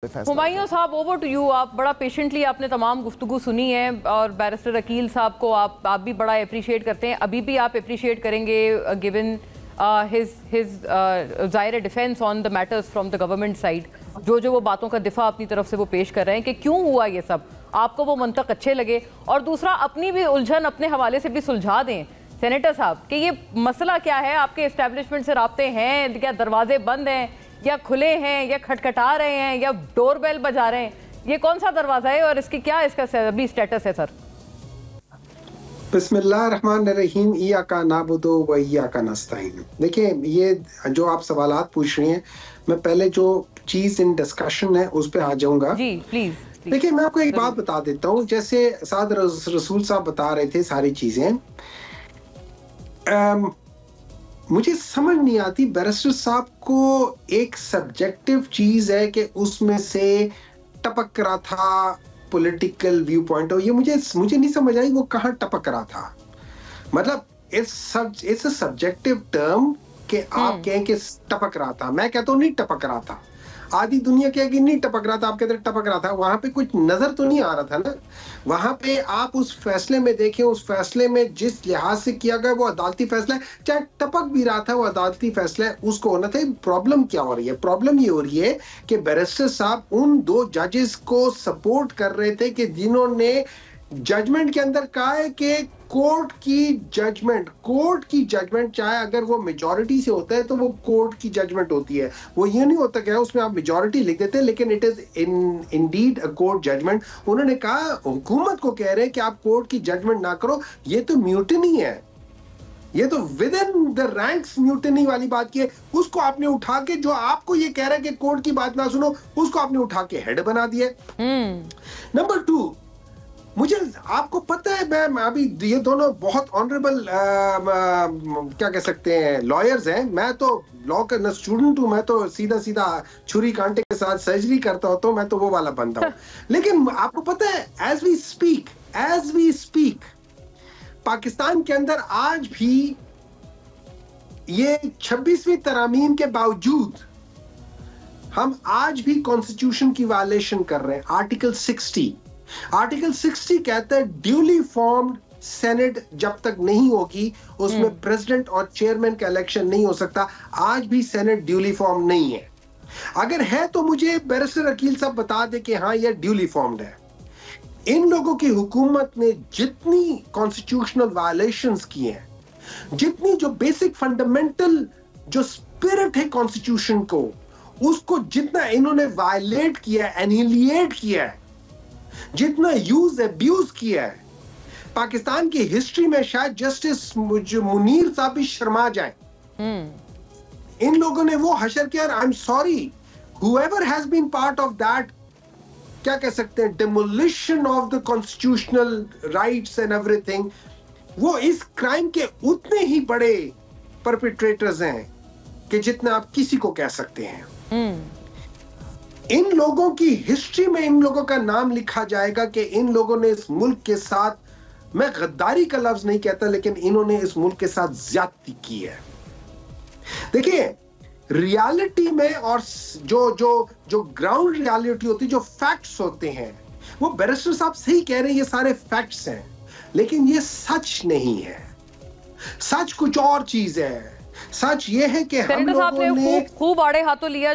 हुमायूं साहब, over to you. आप बड़ा पेशेंटली आपने तमाम गुफ्तगू सुनी है और बैरिस्टर अकील साहब को आप भी बड़ा अप्रिशिएट करते हैं, अभी भी आप अप्रिशिएट करेंगे गिवन his ज़ाहिर defence on the matters from the government side, जो वो बातों का दिफा अपनी तरफ से वो पेश कर रहे हैं कि क्यों हुआ ये सब, आपको वो मंतक अच्छे लगे। और दूसरा, अपनी भी उलझन अपने हवाले से भी सुलझा दें सेनेटर साहब कि ये मसला क्या है, आपके इस्टेब्लिशमेंट से राब्ते हैं, क्या दरवाजे बंद हैं या खुले हैं या खटखटा रहे हैं या डोर बेल बजा रहे हैं, ये कौन सा दरवाजा है और इसकी क्या इसका अभी स्टेटस है सर? बिस्मिल्लाहिर्रहमानिर्रहीम, इय्याका नअबुदु व इय्याका नस्तईन। देखिए, ये जो आप सवालात पूछ रही हैं, मैं पहले जो चीज इन डिस्कशन है उस पे आ जाऊंगा। जी प्लीज। देखिए, मैं आपको एक बात बता देता हूँ, जैसे साद रसूल साहब बता रहे थे सारी चीजें, मुझे समझ नहीं आती। बैरिस्टर साहब को एक सब्जेक्टिव चीज है कि उसमें से टपक रहा था पॉलिटिकल व्यू पॉइंट, और ये मुझे नहीं समझ आई वो कहाँ टपक रहा था। मतलब इट्स अ सब्जेक्टिव टर्म कि आप कहें कि टपक रहा था, मैं कहता हूँ नहीं टपक रहा था, आधी दुनिया कहेगी नहीं टपक रहा था, आप कहते टपक रहा था। वहां पे कुछ नजर तो नहीं आ रहा था ना। वहां पे आप उस फैसले में देखें, उस फैसले में जिस लिहाज से किया गया वो अदालती फैसला है, चाहे टपक भी रहा था वो अदालती फैसला है, उसको होना था। प्रॉब्लम क्या हो रही है? प्रॉब्लम ये हो रही है कि बैरिस्टर साहब उन दो जजेस को सपोर्ट कर रहे थे कि जिन्होंने जजमेंट के अंदर कहा है कि कोर्ट की जजमेंट चाहे अगर वो मेजॉरिटी से होता है तो वो कोर्ट की जजमेंट होती है, वो ये नहीं होता क्या उसमें आप मेजॉरिटी लिख देते हैं, लेकिन it is indeed a court judgment. उन्होंने कहा, हुकूमत को कह रहे हैं कि आप कोर्ट की जजमेंट ना करो, ये तो म्यूटिनी है, ये तो with in the ranks mutiny वाली बात की है। उसको आपने उठा के, जो आपको ये कह रहा है कि कोर्ट की बात ना सुनो, उसको आपने उठा के हेड बना दिया। नंबर 2, मुझे आपको पता है, मैं अभी ये दोनों बहुत ऑनरेबल क्या कह सकते हैं लॉयर्स हैं। मैं तो लॉ का स्टूडेंट हूं, मैं तो सीधा छुरी कांटे के साथ सर्जरी करता हूं, तो मैं तो वो वाला बंदा हूं। लेकिन आपको पता है, एज वी स्पीक पाकिस्तान के अंदर आज भी ये 26वीं तरामीम के बावजूद हम आज भी कॉन्स्टिट्यूशन की वायलेशन कर रहे हैं। आर्टिकल 60 कहता है ड्यूली फॉर्म्ड सेनेट जब तक नहीं होगी उसमें प्रेसिडेंट और चेयरमैन का इलेक्शन नहीं हो सकता। आज भी सेनेट ड्यूली फॉर्म नहीं है। अगर है तो मुझे बैरिस्टर अकील साहब बता दे कि हाँ ये ड्यूली फॉर्म्ड है। इन लोगों की हुकूमत ने जितनी कॉन्स्टिट्यूशनल वायलेशंस की हैं, जितनी जो बेसिक फंडामेंटल जो स्पिरिट है कॉन्स्टिट्यूशन को, उसको जितना इन्होंने वायलेट किया है, एनिहिलेट किया है, जितना यूज अब्यूज किया है, पाकिस्तान की हिस्ट्री में शायद जस्टिस मुनीर साहब भी शर्मा जाए। इन लोगों ने वो हशर किया। I am sorry, whoever has been part of that, क्या कह सकते हैं, demolition of the constitutional rights and everything, वो इस क्राइम के उतने ही बड़े परपिट्रेटर्स हैं कि जितना आप किसी को कह सकते हैं। इन लोगों की हिस्ट्री में इन लोगों का नाम लिखा जाएगा कि इन लोगों ने इस मुल्क के साथ, मैं गद्दारी का लफ्ज नहीं कहता, लेकिन इन्होंने इस मुल्क के साथ ज्यादती की है। देखिए, रियलिटी में और जो ग्राउंड रियलिटी होती है, जो फैक्ट्स होते हैं, वो बैरिस्टर साहब सही कह रहे हैं, ये सारे फैक्ट्स हैं, लेकिन ये सच नहीं है। सच कुछ और चीज है। सच ये है कि हम लोगों ने खूब आड़े हाथों लिया।